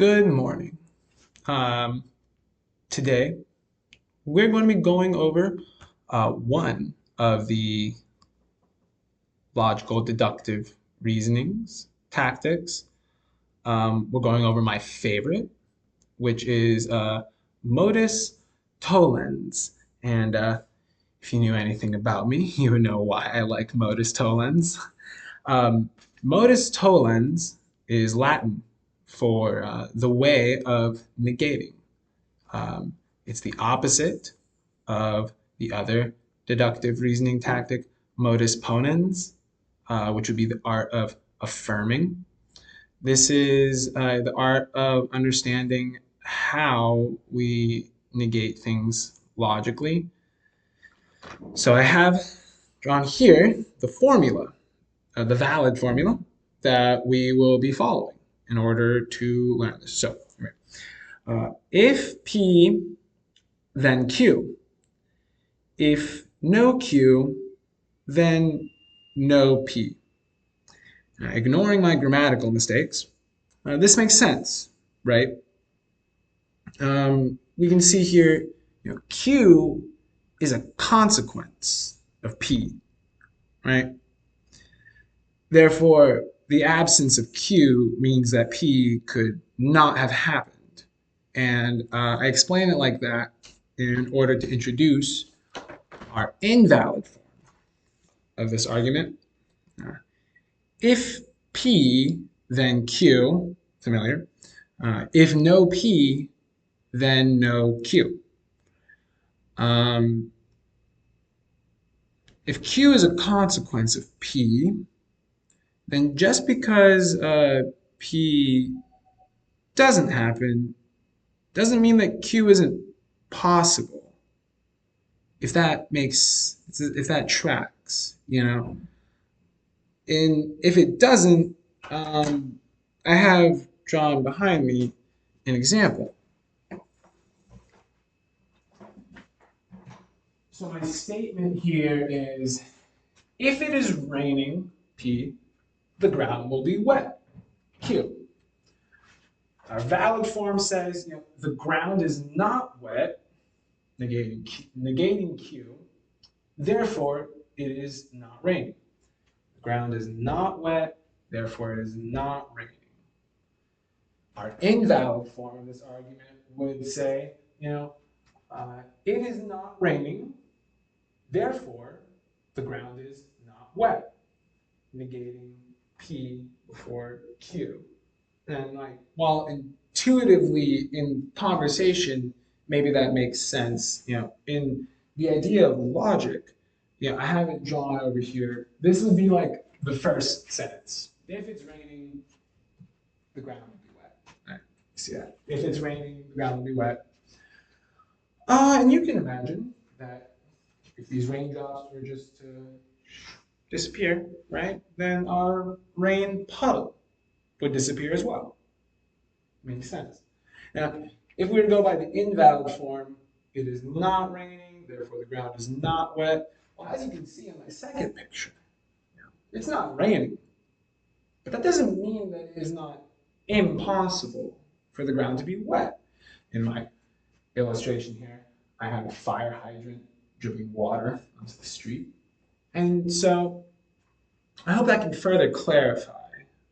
Good morning. Um, Today, we're going to be going over one of the logical deductive reasonings, tactics. We're going over my favorite, which is Modus Tollens. And if you knew anything about me, you would know why I like Modus Tollens. Um, Modus Tollens is Latin for the way of negating. It's the opposite of the other deductive reasoning tactic, modus ponens, which would be the art of affirming. This is the art of understanding how we negate things logically. So I have drawn here the formula, the valid formula that we will be following in order to learn this. So, if P, then Q. If no Q, then no P. Now, ignoring my grammatical mistakes, this makes sense, right? We can see here, Q is a consequence of P, right? Therefore, the absence of Q means that P could not have happened. And I explain it like that in order to introduce our invalid form of this argument. If P, then Q, familiar. If no P, then no Q. If Q is a consequence of P, then just because P doesn't happen doesn't mean that Q isn't possible. If that tracks, And if it doesn't, I have drawn behind me an example. So my statement here is, if it is raining, P, the ground will be wet, Q. Our valid form says, the ground is not wet, negating Q, therefore it is not raining. The ground is not wet, therefore it is not raining. Our invalid form of this argument would say, it is not raining, therefore the ground is not wet, negating P before Q. And while intuitively in conversation, maybe that makes sense, in the idea of logic, I have it drawn over here. This would be like the first sentence. If it's raining, the ground will be wet. Right? See that? If it's raining, the ground will be wet. And you can imagine that if these raindrops were just to disappear, right, then our rain puddle would disappear as well. Makes sense. Now, if we were to go by the invalid form, it is not raining, therefore the ground is not wet. Well, as you can see in my second picture, it's not raining. But that doesn't mean that it is not impossible for the ground to be wet. In my illustration here, I have a fire hydrant dripping water onto the street. And so I hope that can further clarify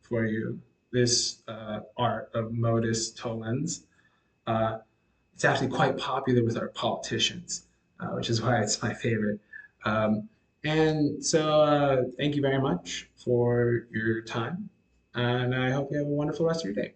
for you this art of modus tollens. It's actually quite popular with our politicians, which is why it's my favorite. And so thank you very much for your time, and I hope you have a wonderful rest of your day.